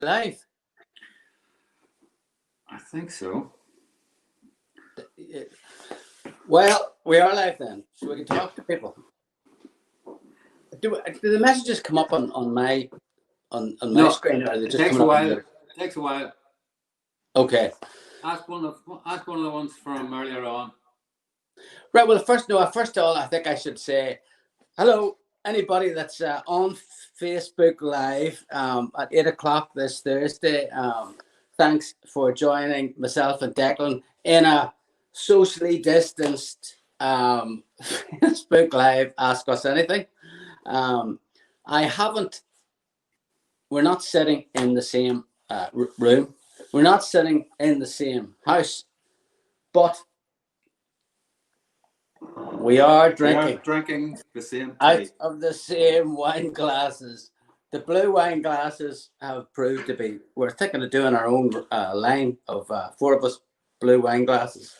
live? I think so. Well, we are live then, so we can talk to people. Do the messages come up on my screen, or they just takes come a up? while. It takes a while. Okay. Ask one of the ones from earlier on. Right. Well, first of all, I think I should say hello. Anybody that's on Facebook Live at 8 o'clock this Thursday. Thanks for joining myself and Declan in a socially distanced Facebook Live. Ask Us Anything. We're not sitting in the same room. We're not sitting in the same house, but we are drinking the same tea. Out of the same wine glasses. The blue wine glasses have proved to be, we're thinking of doing our own line of 4 of us blue wine glasses,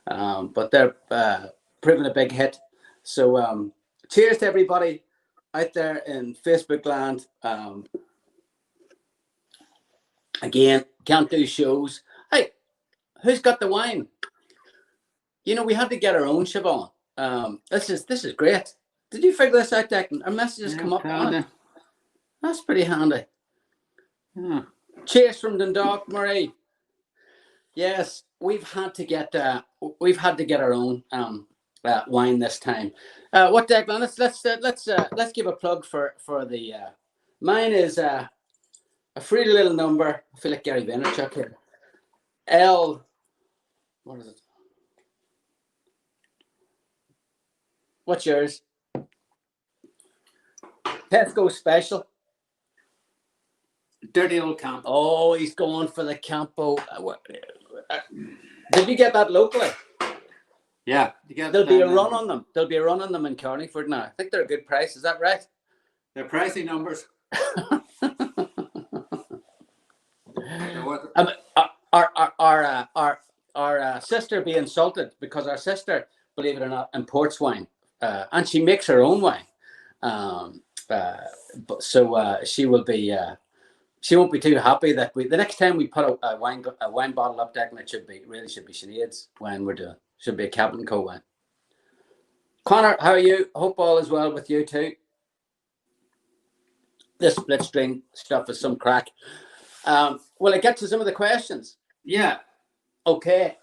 but they're proving a big hit. So cheers to everybody out there in Facebook land. Again, can't do shows. Hey, who's got the wine? You know, we had to get our own Siobhan. This is great. Did you figure this out, Declan? Our messages come up on it. That's pretty handy. Yeah. Cheers from Dundalk, Marie. Yes, we've had to get our own wine this time. What, Declan? Let's give a plug for the. Mine is a fruity little number. I feel like Gary Vaynerchuk here. What is it? What's yours? Tesco Special. Dirty old Campo. Oh, he's going for the Campo. Did you get that locally? Yeah. There'll be a run on them. There'll be a run on them in Carlingford now. I think they're a good price. Is that right? They're pricey numbers. Our sister be insulted because our sister, believe it or not, imports wine, and she makes her own wine. So she will be. She won't be too happy that the next time we put a wine bottle up, Declan, it should be Sinead's wine we're doing. Should be a Captain Co wine. Connor, how are you? Hope all is well with you too. This split string stuff is some crack. Will I get to some of the questions? Yeah. Okay.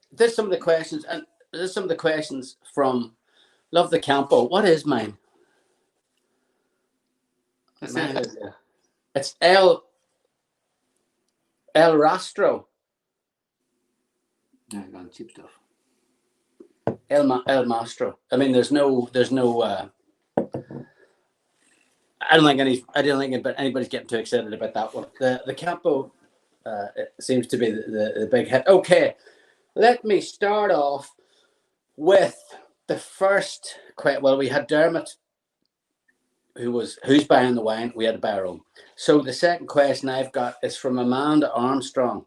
There's some of the questions, and there's some of the questions from Love the Campo. What is mine? It's El Rastro. Yeah, gone cheap stuff. El Mastro. I mean, there's no. I don't think anybody's getting too excited about that one. The Campo it seems to be the big hit. Okay, let me start off with the first question. Well, we had Dermot, who's buying the wine. We had to buy our own. So the second question I've got is from Amanda Armstrong.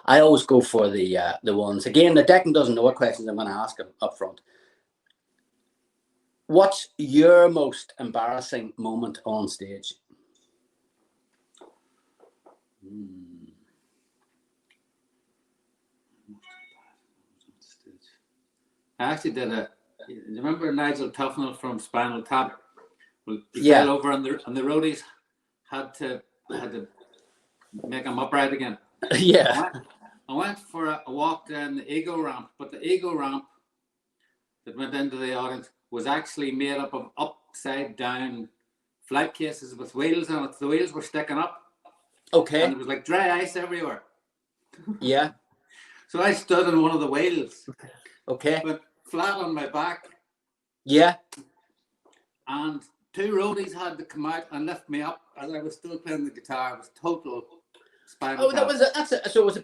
I always go for the ones. Again, the Declan doesn't know what questions I'm going to ask him up front. What's your most embarrassing moment on stage? I actually did you remember Nigel Tufnell from Spinal Tap? Well, he fell over and the roadies had to make him upright again. Yeah. I went for a walk down the ego ramp, but the ego ramp that went into the audience was actually made up of upside down flight cases with wheels on it. The wheels were sticking up. Okay. And it was like dry ice everywhere. Yeah. So I stood on one of the wheels. Okay. Went flat on my back. Yeah. And 2 roadies had to come out and lift me up as I was still playing the guitar. It was total spinal tap. So it was a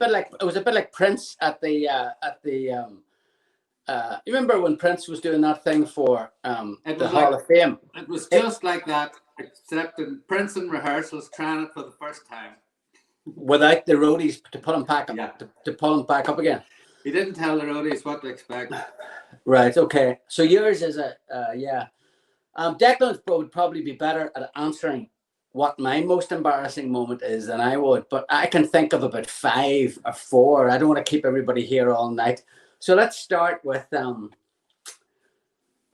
bit like Prince at the you remember when Prince was doing that thing for the Hall of Fame? It was just like that, except in Prince in rehearsals trying it for the first time. Without the roadies to pull him back up, to pull him back up again. He didn't tell the roadies what to expect. Right. Okay. So yours is Declan would probably be better at answering what my most embarrassing moment is, and but I can think of about 5 or 4. I don't want to keep everybody here all night. So let's start with,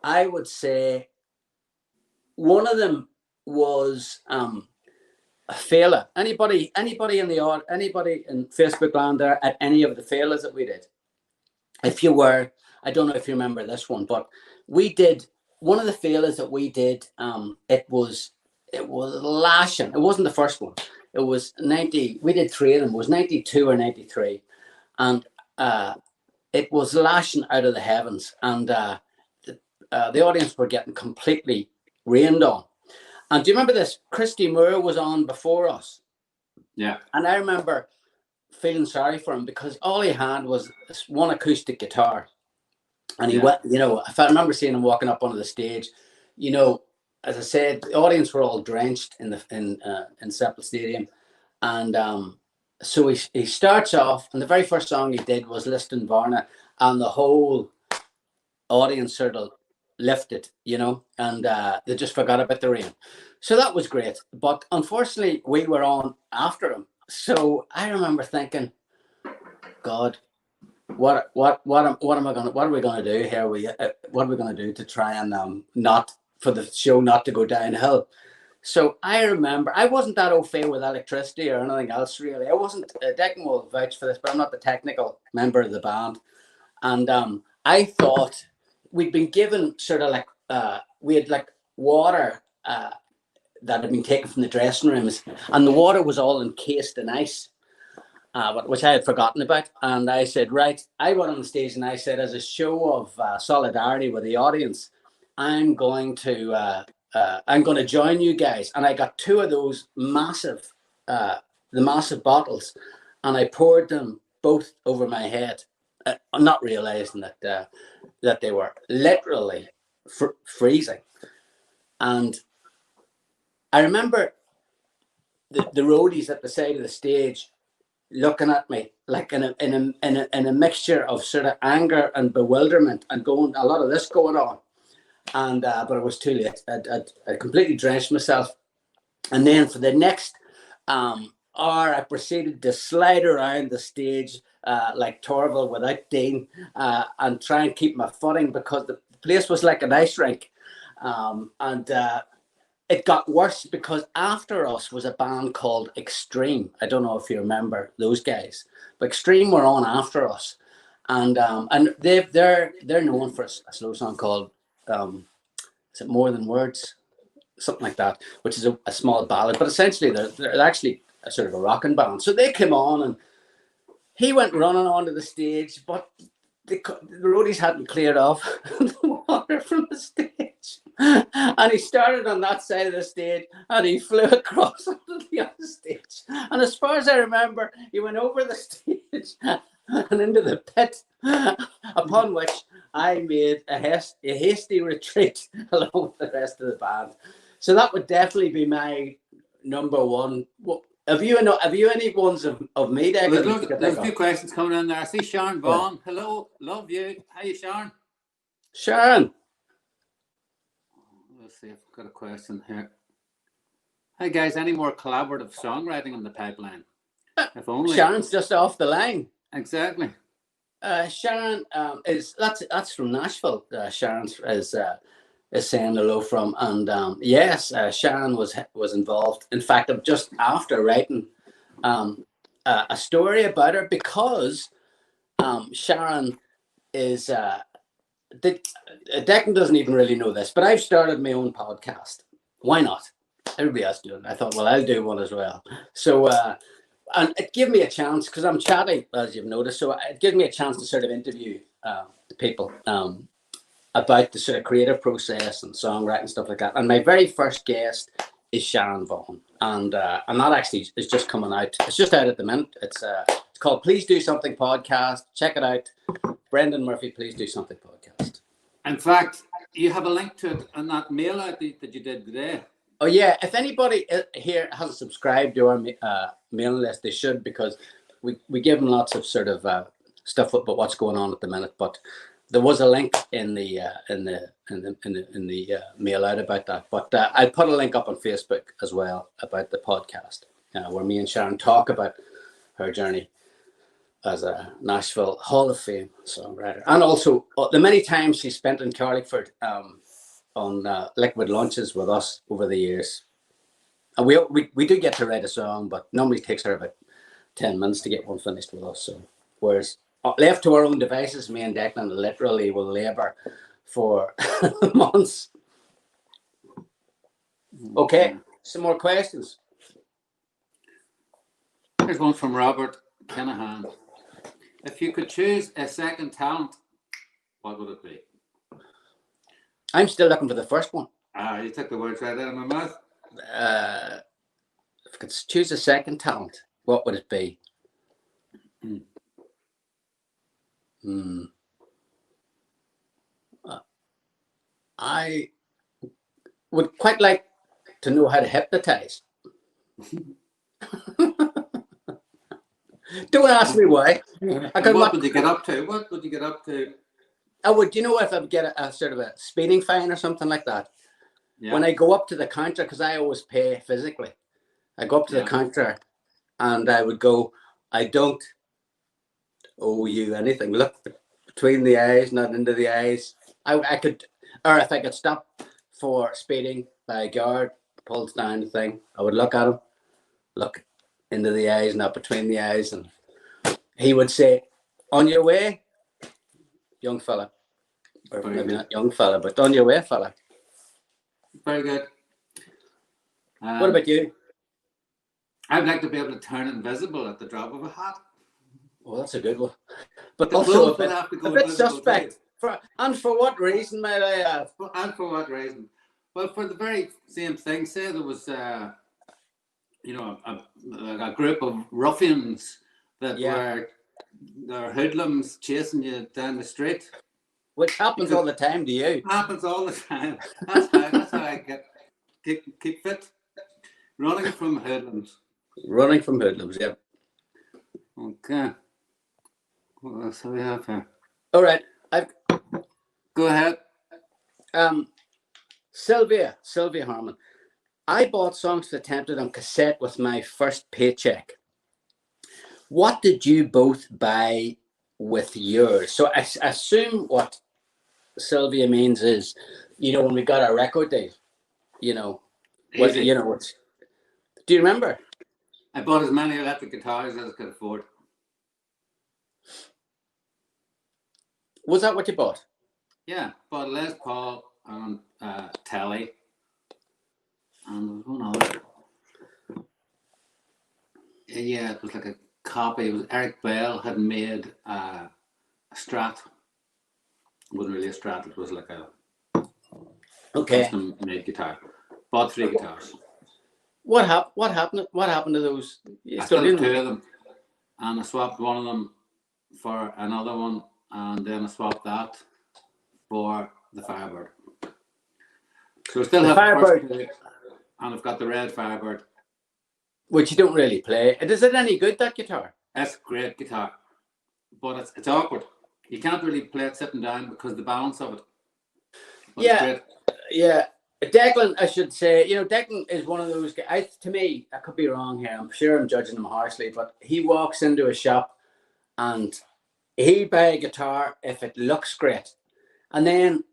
I would say one of them was a failure. Anybody in anybody in Facebook land there at any of the failures that we did? If you were, I don't know if you remember this one, but we did one of the failures that we did. It was lashing. It wasn't the first one. It was 90. We did 3 of them. It was 92 or 93, and it was lashing out of the heavens, and the audience were getting completely rained on. And do you remember this? Christy Moore was on before us. Yeah. And I remember feeling sorry for him because all he had was this one acoustic guitar. And he went, if I remember seeing him walking up onto the stage, as I said, the audience were all drenched in Seppel Stadium. And so he starts off, and the very first song he did was Liston Varna, and the whole audience sort of lifted, and they just forgot about the rain. So that was great. But unfortunately, we were on after him. So I remember thinking, God, what are we gonna do here? What are we gonna do to try and not for the show not to go downhill? So I remember I wasn't that au fait with electricity or anything else really. I wasn't. Declan will vouch for this, but I'm not the technical member of the band. And I thought we'd been given sort of like we had like water that had been taken from the dressing rooms, and the water was all encased in ice. Which I had forgotten about. And I said, right, I went on the stage and I said, as a show of solidarity with the audience, I'm going to join you guys. And I got 2 of those massive bottles, and I poured them both over my head, not realizing that they were literally freezing. And I remember the roadies at the side of the stage looking at me like in a mixture of sort of anger and bewilderment, and going a lot of this going on, and but it was too late. I completely drenched myself, and then for the next hour, I proceeded to slide around the stage like Torval without Dean, and try and keep my footing because the place was like an ice rink, and it got worse because after us was a band called Extreme. I don't know if you remember those guys, but Extreme were on after us, and they're known for a slow song called is it More Than Words, something like that, which is a small ballad, but essentially they're actually a sort of a rocking band. So they came on, and he went running onto the stage, but the roadies hadn't cleared off the water from the stage, and he started on that side of the stage and he flew across onto the other stage, and as far as I remember he went over the stage and into the pit, upon which I made a hasty retreat along with the rest of the band. So that would definitely be my number one. Have you any ones of me, Declan? There's a few questions coming in there. I see Sharon Vaughan. Yeah. Hello, love you. Hi, Sharon. Sharon. Let's see if I've got a question here. Hi guys, any more collaborative songwriting in the pipeline? If only. Sharon's just off the line. Exactly. Sharon that's from Nashville. Sharon is saying hello from, and yes, Sharon was involved. In fact, I'm just after writing a story about her because Sharon is Declan doesn't even really know this, but I've started my own podcast. Why not? Everybody else doing it. I thought, well, I'll do one as well. So and it gave me a chance because I'm chatty, as you've noticed. So it gave me a chance to sort of interview people about the sort of creative process and songwriting and stuff like that. And my very first guest is Sharon Vaughan, and that actually is just coming out. It's just out at the minute. It's called Please Do Something Podcast. Check it out. Brendan Murphy, Please Do Something Podcast. In fact, you have a link to it on that mail out that you did today. Oh yeah, if anybody here hasn't subscribed to our mailing list, they should, because we give them lots of sort of stuff about what's going on at the minute. But there was a link in the mail out about that, but I put a link up on Facebook as well about the podcast where me and Sharon talk about her journey as a Nashville Hall of Fame songwriter, and also the many times she spent in Carlingford on liquid lunches with us over the years. And we do get to write a song, but normally takes her about 10 minutes to get one finished with us. So whereas left to our own devices, me and Declan literally will labour for months. Okay, some more questions. Here's one from Robert Kenahan. If you could choose a second talent, what would it be? I'm still looking for the first one. You took the words right out of my mouth. If I could choose a second talent, what would it be? I would quite like to know how to hypnotize. Don't ask me why. What would you get up to? What would you get up to? I would, if I would get a sort of a speeding fine or something like that. Yeah. When I go up to the counter, because I always pay physically, I go up to the counter and I would go, I don't owe you anything. Look between the eyes, not into the eyes. I could, or if I could stop for speeding by a guard, pulls down the thing, I would look at him, look into the eyes, not between the eyes, and he would say, on your way, young fella. Or maybe not young fella, but on your way, fella. Very good. What about you? I'd like to be able to turn invisible at the drop of a hat. Well, that's a good one. But also a bit suspect. And for what reason, might I ask? And for what reason? Well, for the very same thing. Say there was, a group of ruffians that were hoodlums chasing you down the street. Which happens all the time to you. Happens all the time. That's how I keep fit. Running from hoodlums. Running from hoodlums, yeah. Okay. What else do we have here? All right. Go ahead. Sylvia Harmon. I bought Songs to Tempted on cassette with my first paycheck. What did you both buy with yours? So I assume what Sylvia means is, when we got our record deal, what's. Do you remember? I bought as many electric guitars as I could afford. Was that what you bought? Yeah, bought a Les Paul and Telly, and there was one other. Yeah, it was like a copy. It was Eric Bell had made a Strat. It wasn't really a Strat. It was like a custom made guitar. Bought 3 guitars. What happened? What happened to those? I still have 2 of them, and I swapped one of them for another one, and then I swapped that for the Firebird. So I still have the Firebird, and I've got the red Firebird, which you don't really play. Is it any good, that guitar? That's a great guitar, but it's awkward. You can't really play it sitting down because the balance of it. But yeah. Declan, I should say, Declan is one of those guys. To me, I could be wrong here. I'm sure I'm judging him harshly, but he walks into a shop and he'll buy a guitar if it looks great, and then.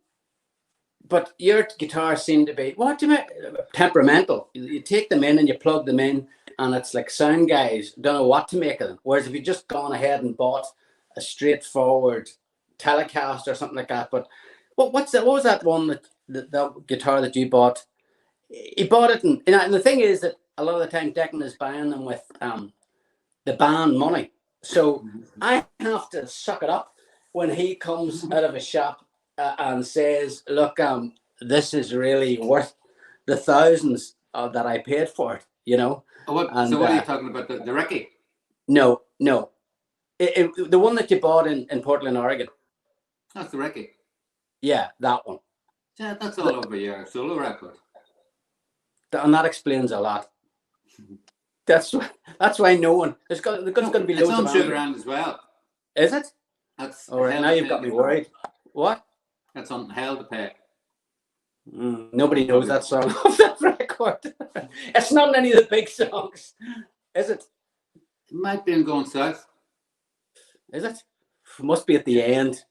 But your guitars seem to be, what do you mean? Temperamental. You take them in and you plug them in, and it's like sound guys don't know what to make of them. Whereas if you just gone ahead and bought a straightforward Telecaster or something like that. But what was that one that guitar that you bought? He bought it, and the thing is that a lot of the time Declan is buying them with the band money. So I have to suck it up when he comes out of a shop and says, look, this is really worth the thousands that I paid for it, So what are you talking about, the Ricky? No. The one that you bought in Portland, Oregon. That's the Ricky. Yeah, that one. Yeah, that's all over your solo record. And that explains a lot. That's why no one. There's going to be loads of It's on Sugar Hand as well. Is it? That's all right. Now you've got me worried. What? That's on Hell to Pay. Nobody knows that song off that record. It's not in any of the big songs, is it? It might be in Going South. Is it? Must be at the end.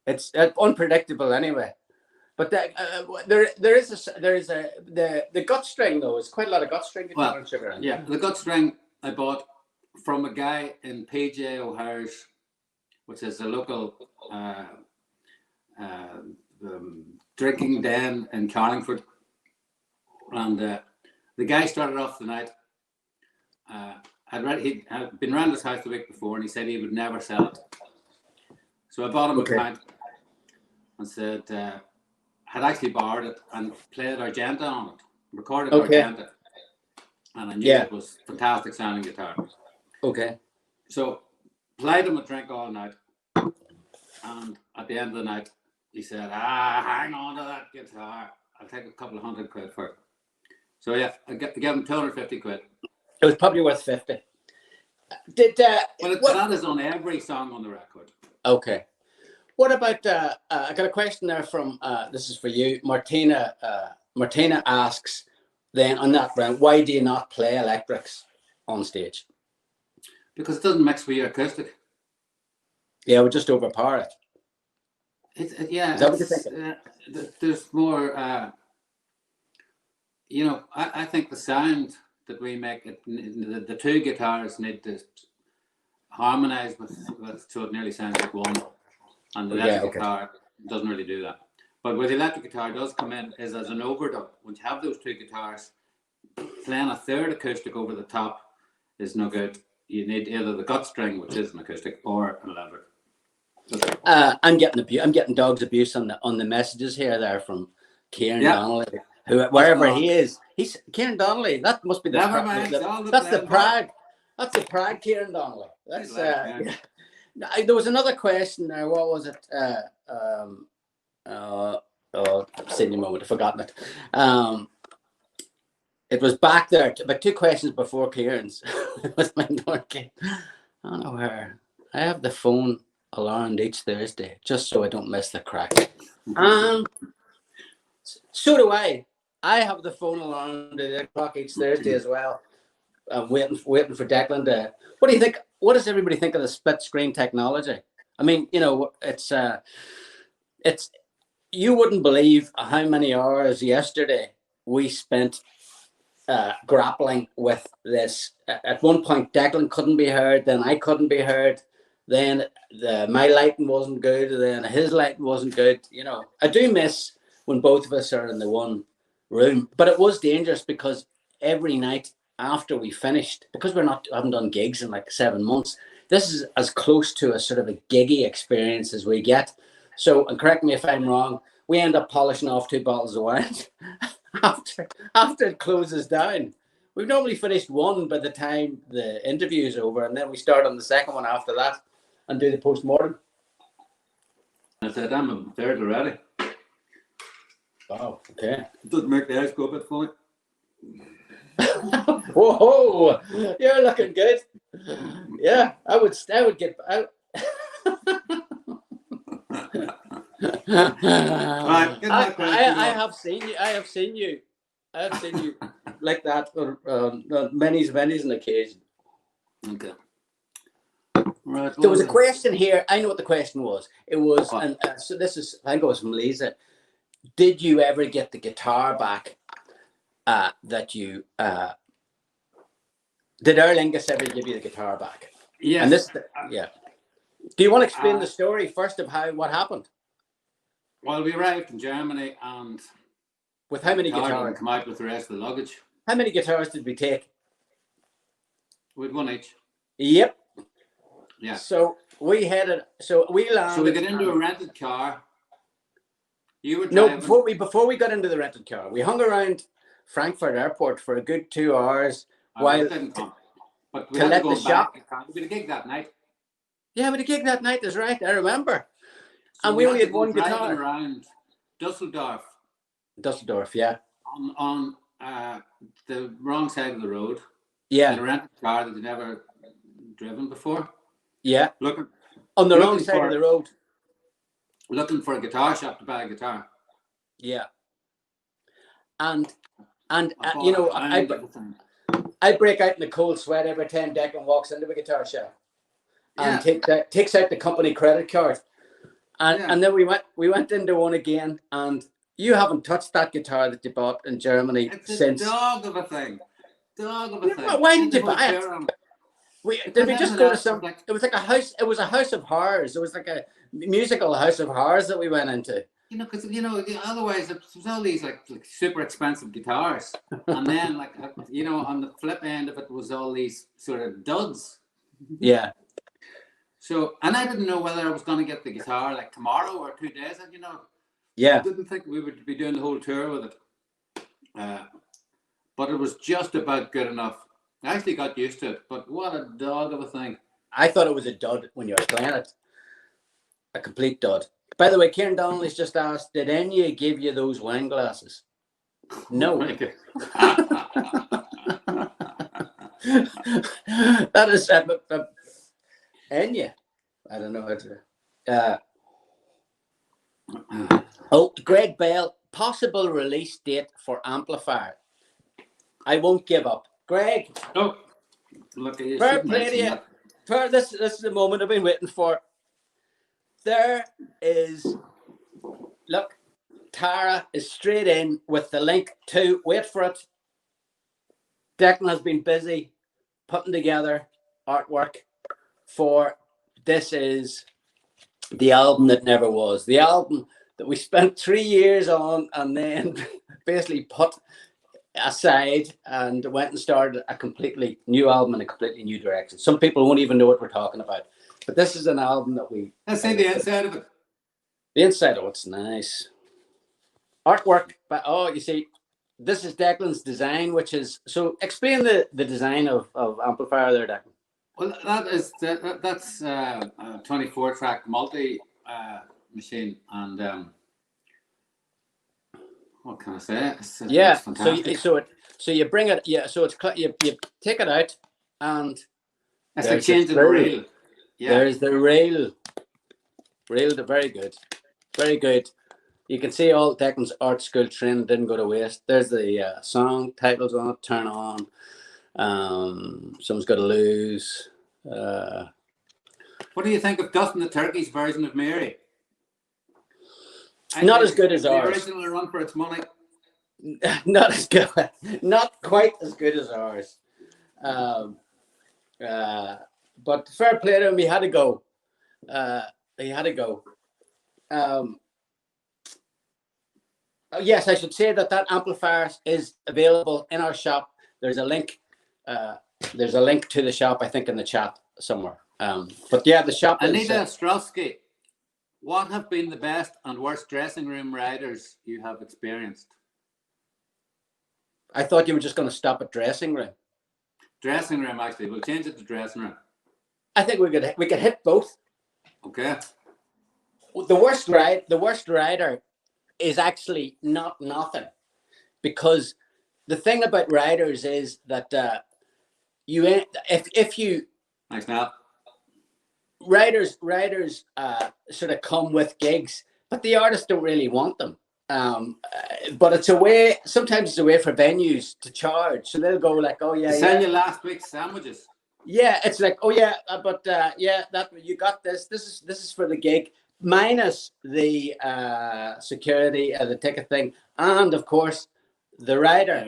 It's unpredictable anyway. But there is the gut string though. It's quite a lot of gut string guitar and sugar. Yeah, the gut string I bought from a guy in PJ O'Hare's, which is a local drinking den in Carlingford, and the guy started off the night. He had been around his house the week before, and he said he would never sell it. So I bought him a pint and said, had actually borrowed it and played Argenta on it, recorded Argenta, and I knew it was fantastic sounding guitar. Okay. So played him a drink all night, and at the end of the night, he said, hang on to that guitar. I'll take a couple of £100 for it. So yeah, I gave him 250 quid. It was probably worth 50. That is on every song on the record. Okay. What about, I got a question there from, this is for you, Martina. Martina asks then on that round, why do you not play electrics on stage? Because it doesn't mix with your acoustic. Yeah, we'll just overpower it. Is that what you're thinking? There's more, I think the sound that we make, the two guitars need to harmonize with so it nearly sounds like one. And the electric guitar doesn't really do that. But where the electric guitar does come in is as an overdub. When you have those two guitars, playing a third acoustic over the top is no good. You need either the gut string, which is an acoustic, or an electric. I'm getting dog's abuse on the messages here there from Kieran Donnelly, who wherever he is. He's Kieran Donnelly. That must be the Prague. That's the Prague Kieran Donnelly. That's there was another question there. What was it? Sydney moment. I've forgotten it. It was back there, about two questions before Kieran's. It was my Norky. I don't know where. I have the phone alarmed each Thursday just so I don't miss the crack. So do I. I have the phone alarmed at 8 o'clock each Thursday as well. I'm waiting for Declan to. What do you think? What does everybody think of the split screen technology? I mean, it's you wouldn't believe how many hours yesterday we spent grappling with this. At one point, Declan couldn't be heard, then I couldn't be heard, then my lighting wasn't good, then his lighting wasn't good. I do miss when both of us are in the one room, but it was dangerous because every night after we finished, because haven't done gigs in like 7 months, this is as close to a sort of a giggy experience as we get. So, and correct me if I'm wrong, we end up polishing off 2 bottles of wine after it closes down. We've normally finished one by the time the interview is over, and then we start on the second one after that and do the post-mortem. I said, I'm a third already. Wow, okay. It doesn't make the eyes go a bit funny. Whoa, you're looking good. Yeah, I would get. Right, I have seen you. I have seen you like that on many an occasion. Okay. Right. There was a question here. I know what the question was. It was, and so this is. I think it was from Lisa. Did you ever get the guitar back? That you did Aer Lingus ever give you the guitar back? Yes. And this, Do you want to explain the story first of what happened? Well, we arrived in Germany and with how many guitars? Come out with the rest of the luggage. How many guitars did we take? With one each. Yep. Yeah. So we landed. So we got into a rented car. You were driving. No, before we got into the rented car, we hung around Frankfurt Airport for a good 2 hours while didn't come. But we to had let to go the shop. We had a gig that night. Yeah, we had a gig that night. That's right. I remember. So and we only had one guitar. Around Dusseldorf. Yeah. On the wrong side of the road. Yeah. In a rented car that they'd never driven before. Yeah. Looking on the wrong side of the road. looking for a guitar shop to buy a guitar. Yeah. And I you bought know, a pound of the thing. I break out in a cold sweat every time Declan walks into a guitar shop and Yeah. takes out the company credit card. And Yeah. and then we went into one again, and you haven't touched that guitar that you bought in Germany It's a since. dog of a thing. Dog of a thing. Why And did the you whole buy it? chair on Did because we just everything go to else some? was like, It was like a house. It was a house of horrors. It was like a musical house of horrors that we went into. you know, because you know, otherwise it was all these like super expensive guitars, and then like you know, on the flip end of it was all these sort of duds. Yeah. So, and I didn't know whether I was going to get the guitar like tomorrow or 2 days. And you know, Yeah. I didn't think we would be doing the whole tour with it. But it was just about good enough. I actually got used to it, but what a dog of a thing. I thought it was a dud when you were playing it. A complete dud. By the way, Kieran Donnelly's just asked, did Enya give you those wine glasses? No. That is Enya. I don't know how to. Oh, Greg Bell, possible release date for Amplifier. I won't give up. Greg. Oh, look at you. Fair play to you. This is the moment I've been waiting for. There is, look, Tara is straight in with the link to, wait for it. Declan has been busy putting together artwork for, this is the album that never was. The album that we spent 3 years on and then basically put aside and went and started a completely new album in a completely new direction. Some people won't even know what we're talking about. But this is an album that we... Let's see the inside of it. The inside of it's nice. Artwork, but you see, this is Declan's design, which is... So explain the design of Amplifier there, Declan. Well, that's a 24-track multi machine, and what can I say? It's so you bring it, so it's you take it out, and it's like changing the rail. Yeah, there's the rail. Very good, very good. You can see all Declan's art school training didn't go to waste. There's the song titles on it. Turn on. Someone's got to lose. What do you think of Dustin the Turkeys' version of Mary? Not as good as ours. The original Run for Its Money. Not as good. Not quite as good as ours. But fair play to him. He had to go. Yes, I should say that amplifier is available in our shop. There's a link. There's a link to the shop, I think, in the chat somewhere. But yeah, the shop. Anita Ostrowski, what have been the best and worst dressing room riders you have experienced? I thought you were just going to stop at dressing room. Dressing room, actually. We'll change it to dressing room. I think we could hit both. Okay. The worst rider is actually not nothing, because the thing about riders is that if you thanks now. Riders sort of come with gigs, but the artists don't really want them. But it's a way. Sometimes it's a way for venues to charge, so they'll go like, "Oh yeah, send you last week's sandwiches." Yeah, it's like, "Oh yeah, but yeah, that you got this. This is for the gig, minus the security, the ticket thing, and of course, the rider.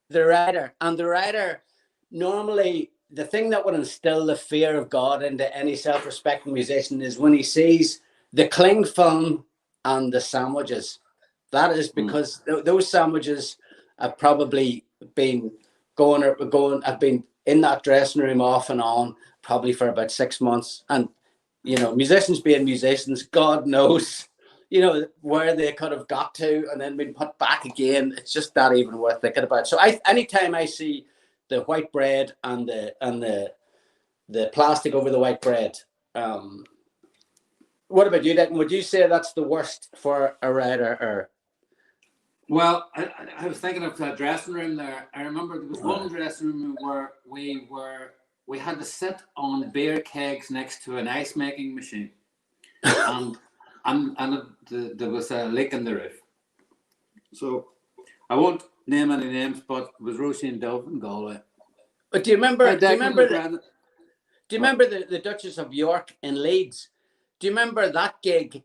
The rider. Normally, the thing that would instill the fear of God into any self-respecting musician is when he sees the cling film and the sandwiches. That is because those sandwiches have probably been have been in that dressing room off and on probably for about 6 months. And, musicians being musicians, God knows, where they could have got to and then been put back again. It's just not even worth thinking about. So anytime I see the white bread and the plastic over the white bread, what about you, Declan? Would you say that's the worst for a rider? Or? Well, I was thinking of that dressing room there. I remember there was one dressing room where we had to sit on beer kegs next to an ice making machine, and there was a leak in the roof. So I won't name any names, but it was Rosie and Dove in Galway. But do you remember? Do you remember? Brandon. Do you remember the Duchess of York in Leeds? Do you remember that gig?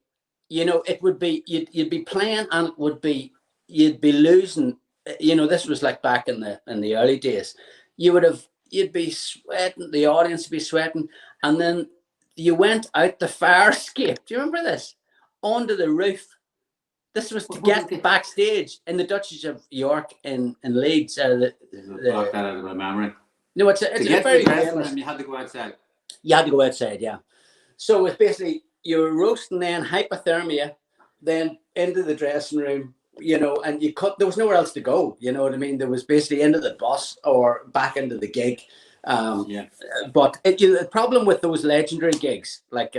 You know, it would be you'd be playing, and it would be you'd be losing. You know, this was like back in the early days. You'd be sweating. The audience would be sweating, and then you went out the fire escape. Do you remember this? Onto the roof. This was to get backstage in the Duchess of York in Leeds. Block that out of my memory. No, it's to get very the dressing famous. room, you had to go outside. You had to go outside, yeah. So it's basically you were roasting, then hypothermia, then into the dressing room, you know, and there was nowhere else to go. You know what I mean? There was basically into the bus or back into the gig. Yeah. But the problem with those legendary gigs, like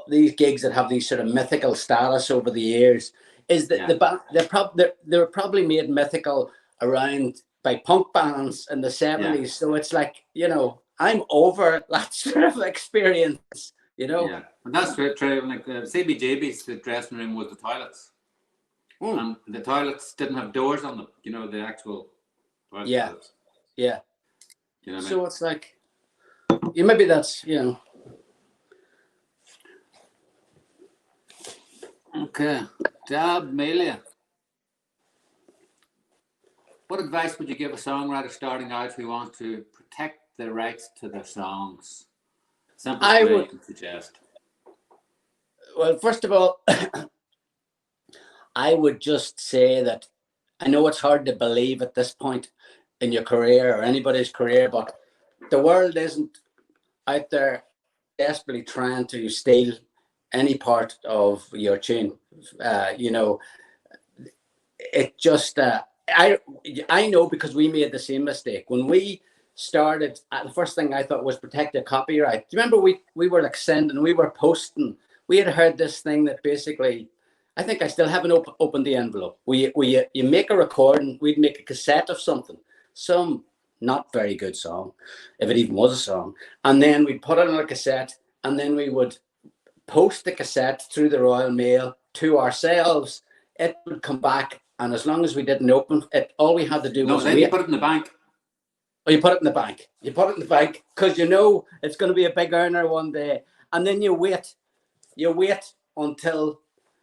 these gigs that have these sort of mythical status over the years, is that they were probably made mythical around by punk bands in the 70s. Yeah. So it's like, you know, I'm over that sort of experience, you know. Yeah, and that's true. Like CBGB's, the dressing room was the toilets. And the toilets didn't have doors on them, you know, the actual toilets. Yeah. Yeah. You know what I mean? So it's like, maybe that's, you know. Okay. Dab Melia. What advice would you give a songwriter starting out who wants to protect the rights to their songs? Simple way you can suggest. Well, first of all, I would just say that I know it's hard to believe at this point in your career or anybody's career, but the world isn't out there desperately trying to steal any part of your tune. You know, it just I know, because we made the same mistake when we started. The first thing I thought was protect the copyright. Do you remember we were like we were posting. We had heard this thing that basically, I think I still haven't opened the envelope. You make a recording. We'd make a cassette of something, some not very good song, if it even was a song, and then we'd put it on a cassette, and then we would post the cassette through the Royal Mail to ourselves. It would come back, and as long as we didn't open it, all we had to do was wait. You put it in the bank. Oh, you put it in the bank. You put it in the bank because you know it's going to be a big earner one day, and then you wait. You wait until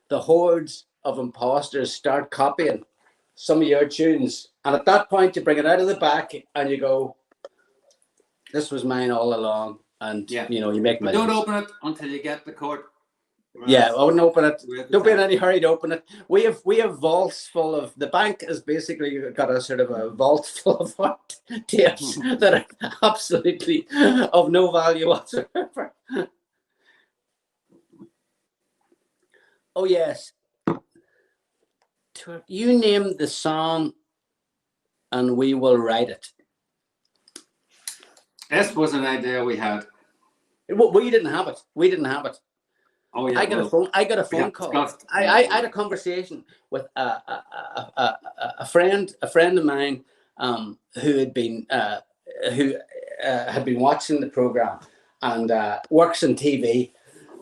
the hordes of imposters start copying some of your tunes, and at that point you bring it out of the back and you go, "This was mine all along." And you know, you make money. Don't open it until you get the court. Yeah, I wouldn't open it. Don't be in any hurry to open it. We have vaults full of. The bank has basically got a sort of a vault full of tapes that are absolutely of no value whatsoever. Oh yes, you name the song, and we will write it. This was an idea we had. We didn't have it. We didn't have it. Oh yeah. I got a phone call. I had a conversation with a friend of mine who had been watching the program and works in TV,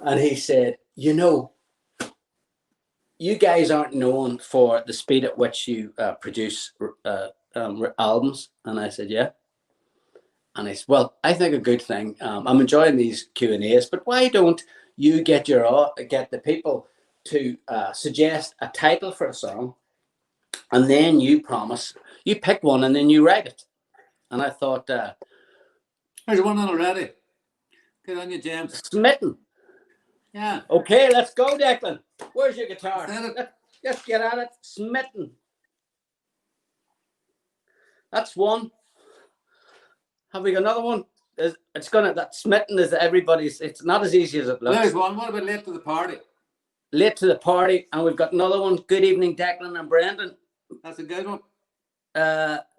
and he said, you know, you guys aren't known for the speed at which you produce albums. And I said, yeah. And I said, well, I think a good thing. I'm enjoying these Q&As, but why don't you get the people to suggest a title for a song, and then you pick one, and then you write it. And I thought, there's one already. Good on you, James. Smitten. Yeah. Okay, let's go, Declan. Where's your guitar? Let's get at it. Smitten. That's one. Have we got another one? That smitten is everybody's. It's not as easy as it looks. There's one. What about late to the party? Late to the party, and we've got another one. Good evening, Declan and Brendan. That's a good one.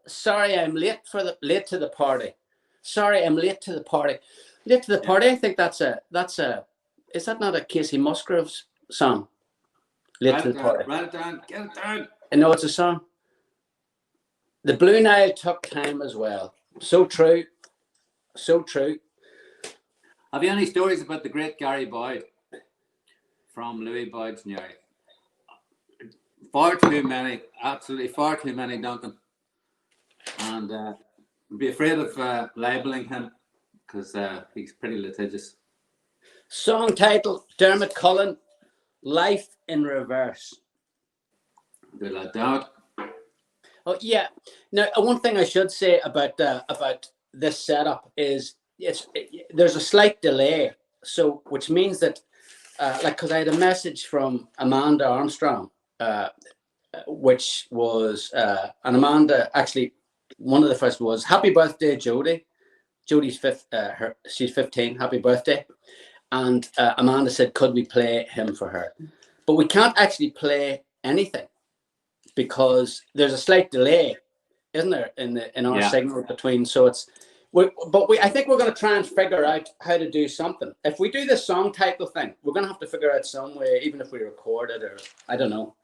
Sorry, I'm late to the party. Sorry, I'm late to the party. Late to the party. I think that's a. Is that not a Casey Musgraves song? Late to the party. Write it down. Get it down. I know it's a song. The Blue Nile took time as well. So true. So true. Have you any stories about the great Gary Boyd? from Louis Boyd's Newry. Far too many, absolutely far too many, Duncan. And I'd be afraid of labeling him because he's pretty litigious. Song title, Dermot Cullen, Life in Reverse. Good lad, Dermot. Oh yeah. Now, one thing I should say about this setup is there's a slight delay, so which means that because I had a message from Amanda Armstrong, which was and Amanda actually one of the first was happy birthday Jodie. Jodie's she's 15. Happy birthday. And Amanda said, could we play him for her? But we can't actually play anything because there's a slight delay, isn't there, in our signal between. So it's, I think we're going to try and figure out how to do something. If we do this song title thing, we're going to have to figure out some way, even if we record it or I don't know.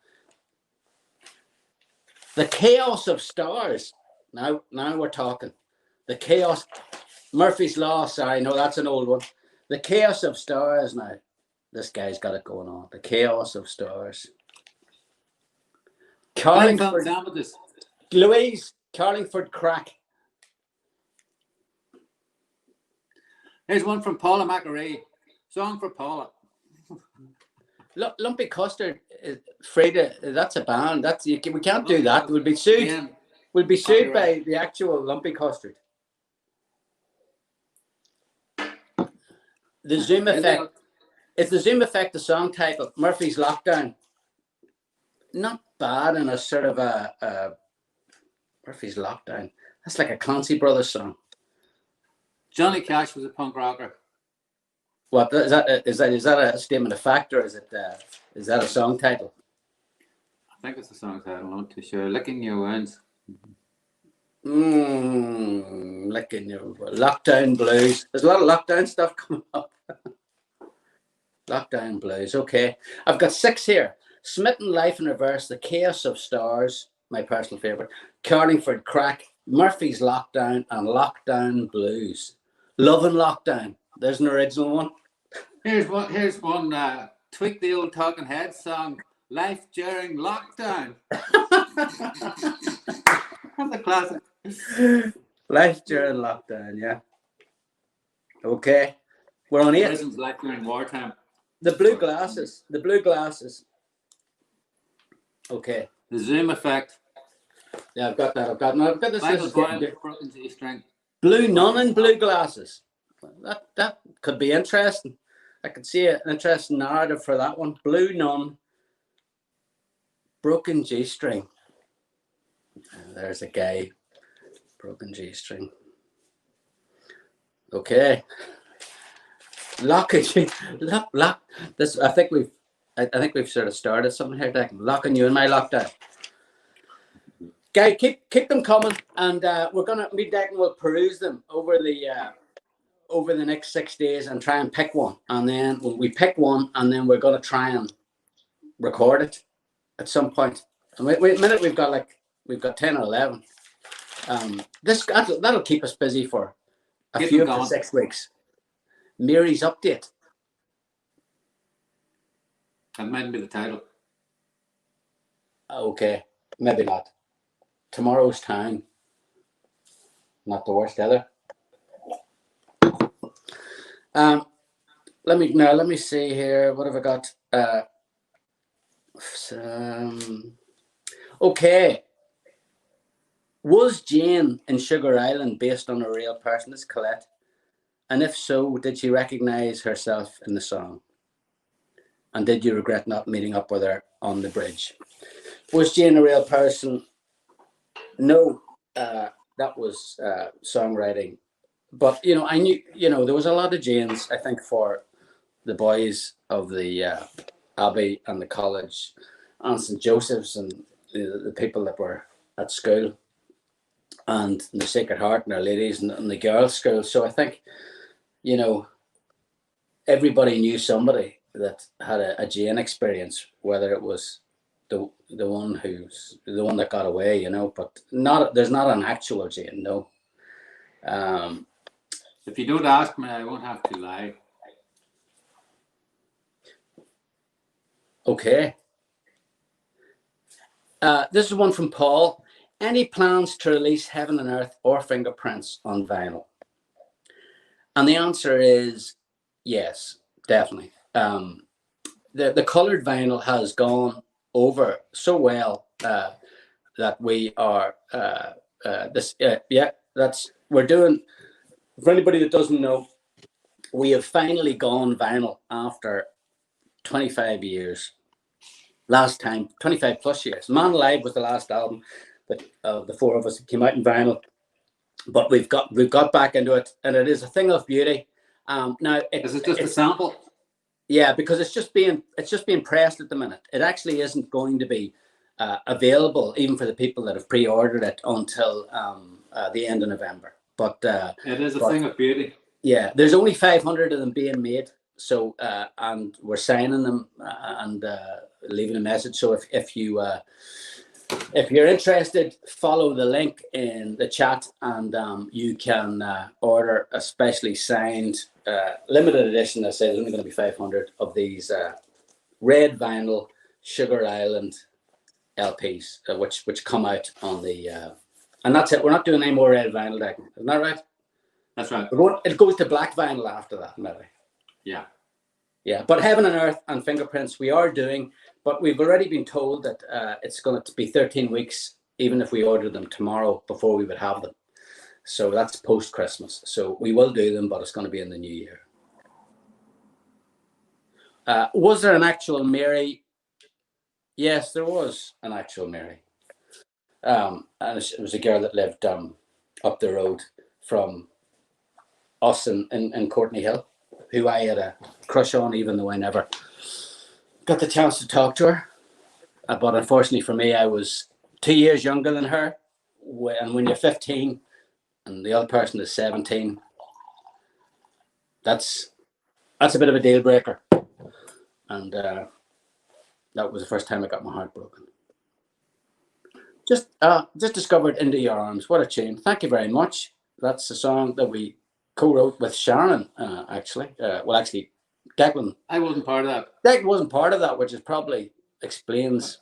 The Chaos of Stars. Now we're talking. The Chaos. Murphy's Law. Sorry, no, that's an old one. The Chaos of Stars. Now, this guy's got it going on. The Chaos of Stars. Carlingford. Louise, Carlingford Crack. Here's one from Paula McAree. Song for Paula. Lumpy Custard, Frida, that's a band. We can't do that. We'll be sued. Yeah. We'll be sued by the actual Lumpy Custard. The Zoom Effect. Is the Zoom Effect the song title? Murphy's Lockdown. Not bad in a sort of a Murphy's Lockdown. That's like a Clancy Brothers song. Johnny Cash was a punk rocker. What is that? Is that a statement of fact, or is that a song title? I think it's a song title. I'm not too sure. Licking Your Wounds. Licking Your Lockdown Blues. There's a lot of lockdown stuff coming up. Lockdown Blues. Okay, I've got 6 here. Smitten, Life in Reverse, The Chaos of Stars, my personal favorite. Carlingford Crack, Murphy's Lockdown, and Lockdown Blues. Love and Lockdown. There's an original one. Here's one. Tweak the Old Talking Heads song. Life During Lockdown. That's a classic. Life During Lockdown. Yeah. Okay. We're on 8. Prison's Life During Wartime. The Blue Glasses. The Blue Glasses. Okay. The Zoom Effect. Yeah, I've got that. I've got this. Michael Boyle, Broken G-string. Blue Nun and Blue Glasses. That could be interesting. I could see an interesting narrative for that one. Blue Nun, Broken G-string. There's a guy. Broken G-string. Okay. Locking you. Lock. This. I think we've sort of started something here. Declan. Locking you in my lockdown. Guy, keep them coming, and we're gonna meet Declan. We'll peruse them over the next 6 days and try and pick one. And then when we pick one, and then we're gonna try and record it at some point. And wait a minute, we've got 10 or 11. That'll keep us busy for a few of the 6 weeks. Mary's Update. That might be the title. Okay, maybe not. Tomorrow's Town. Not the worst either. Let me see here. What have I got? Okay. Was Jane in Sugar Island based on a real person? It's Colette. And if so, did she recognize herself in the song? And did you regret not meeting up with her on the bridge? Was Jane a real person? No, that was songwriting. But, I knew, there was a lot of Janes, I think, for the boys of the Abbey and the college and St. Joseph's and the people that were at school and the Sacred Heart and Our Ladies and the girls' school. So I think, everybody knew somebody that had a Jane experience, whether it was the one that got away, but there's not an actual Jane, no. If you don't ask me, I won't have to lie. Okay. This is one from Paul. Any plans to release Heaven and Earth or Fingerprints on vinyl? And the answer is yes, definitely. The colored vinyl has gone over so well that we are we're doing. For anybody that doesn't know, we have finally gone vinyl after 25 years. Last time, 25 plus years. Man Alive was the last album that the four of us came out in vinyl, but we've got back into it, and it is a thing of beauty. Now, is it just a sample? Yeah, because it's just being pressed at the minute. It actually isn't going to be available even for the people that have pre-ordered it until the end of November. But it is a thing of beauty. Yeah, there's only 500 of them being made. So and we're signing them and leaving a message. So if you're interested, follow the link in the chat, and you can order a specially signed limited edition. I say there's only going to be 500 of these red vinyl Sugar Island LPs, which come out on the and that's it. We're not doing any more red vinyl, Declan. Isn't that right? That's right. It goes to black vinyl after that, maybe. Yeah, but Heaven and Earth and Fingerprints we are doing, but we've already been told that it's going to be 13 weeks, even if we order them tomorrow, before we would have them. So that's post-Christmas. So we will do them, but it's going to be in the new year. Was there an actual Mary? Yes, there was an actual Mary. And it was a girl that lived up the road from us in Courtney Hill, who I had a crush on, even though I never got the chance to talk to her. But unfortunately for me, I was 2 years younger than her. And when you're 15 and the other person is 17, that's a bit of a deal breaker. And that was the first time I got my heart broken. Just discovered Into Your Arms. What a tune. Thank you very much. That's a song that we co-wrote with Sharon, actually. Actually, Declan. I wasn't part of that. Declan wasn't part of that, which is probably explains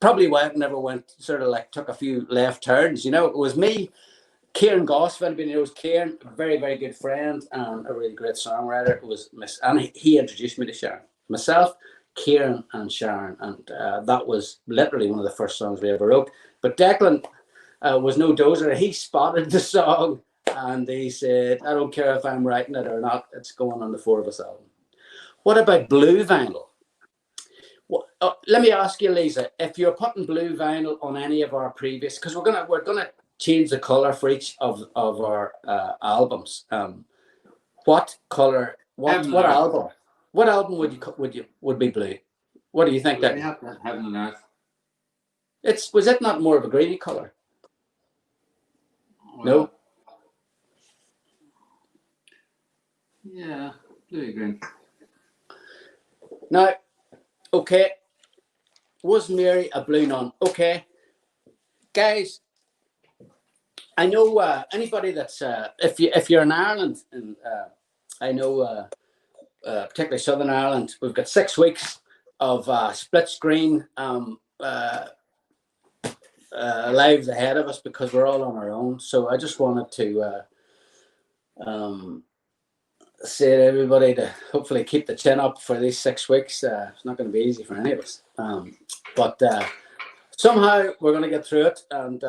why it never went, sort of like took a few left turns. You know, it was me, Kieran Goss, if anybody knows Kieran, a very, very good friend and a really great songwriter. It was and he introduced me to Sharon. Myself, Kieran and Sharon, and that was literally one of the first songs we ever wrote. But Declan was no dozer. He spotted the song and he said, I don't care if I'm writing it or not, it's going on the Four of Us album. What about blue vinyl? Well, let me ask you, Lisa, if you're putting blue vinyl on any of our previous, because we're gonna change the color for each of our albums. What color? What album? What album would be blue? What do you think? We have Heaven and Earth. Was it not more of a greeny color? Well, no. Yeah, blue green. Now, okay, was Mary a blue nun? Okay, guys, I know anybody that's if you're in Ireland, and I know particularly Southern Ireland, we've got 6 weeks of split screen lives ahead of us because we're all on our own. So I just wanted to say to everybody to hopefully keep the chin up for these 6 weeks. It's not going to be easy for any of us, but somehow we're going to get through it. And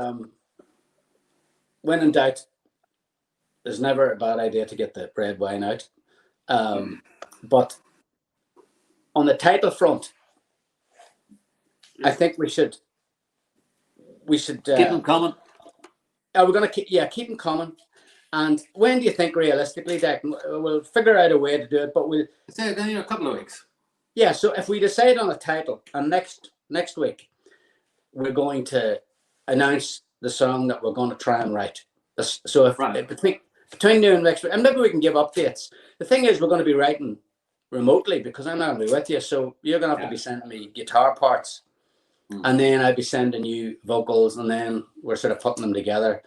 when in doubt, there's never a bad idea to get the red wine out. But on the title front, I think we should keep them coming. We're going to keep them coming. And when do you think realistically, Deck? We'll figure out a way to do it, but we'll say it in a couple of weeks. Yeah, so if we decide on a title, and next week we're going to announce the song that we're going to try and write. So if between now and next week, and maybe we can give updates. The thing is, we're going to be writing remotely because I'm not going to be with you, so you're going to have to be sending me guitar parts, and then I'll be sending you vocals, and then we're sort of putting them together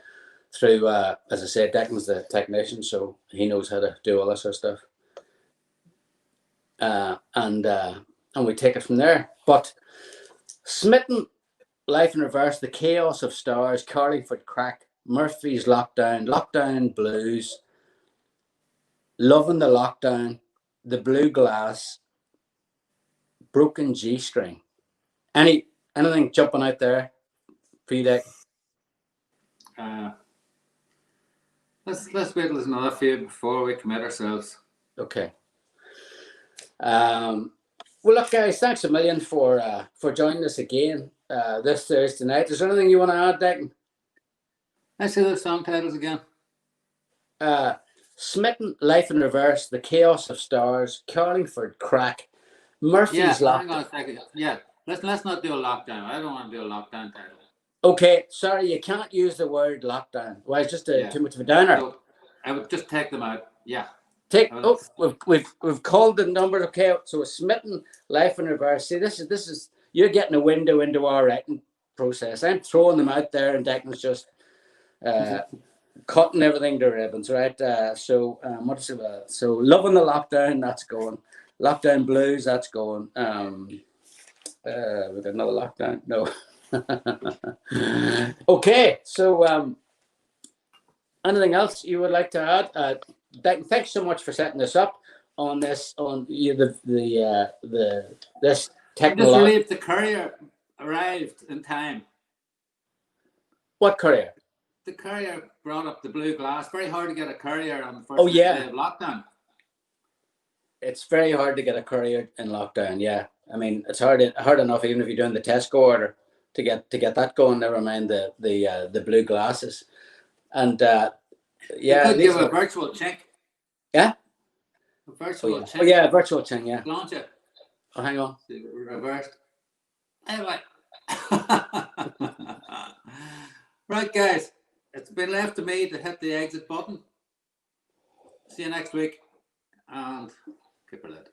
through, as I said, Declan's the technician, so he knows how to do all this sort of stuff. And and we take it from there. But Smitten, Life in Reverse, The Chaos of Stars, Carlingford Crack, Murphy's Lockdown Blues, Loving the Lockdown, The Blue Glass, Broken G String. Anything jumping out there for you, Dick? Let's wait till there's another few before we commit ourselves. Okay. Well, look, guys, thanks a million for joining us again this Thursday night. Is there anything you want to add, Dick? Let's see those song titles again. Smitten, Life in Reverse, The Chaos of Stars, Carlingford Crack, Murphy's Hang on Lockdown. a second. Yeah, let's not do a lockdown. I don't want to do a lockdown title. Okay, sorry, you can't use the word lockdown. Why? It's just too much of a downer. So I would just take them out. Yeah. We've called the number. Okay, so Smitten, Life in Reverse. See, this is you're getting a window into our writing process. I'm throwing them out there, and Declan's just cutting everything to ribbons, right? So what's it? So Loving the Lockdown, that's going. Lockdown Blues, that's going. With another lockdown, no. Okay, so anything else you would like to add? Thanks so much for setting this up on this this technical. Just relieved the courier arrived in time. What courier? The courier brought up the blue glass. Very hard to get a courier on the first day of lockdown. It's very hard to get a courier in lockdown. Yeah, I mean it's hard enough even if you're doing the Tesco order to get that going. Never mind the blue glasses, and you could give a virtual chink. Yeah. A virtual chink. Oh yeah, a virtual chink. Yeah. Launch it. Oh, hang on. Reversed. Anyway. Right, guys. It's been left to me to hit the exit button. See you next week, and keep her lit.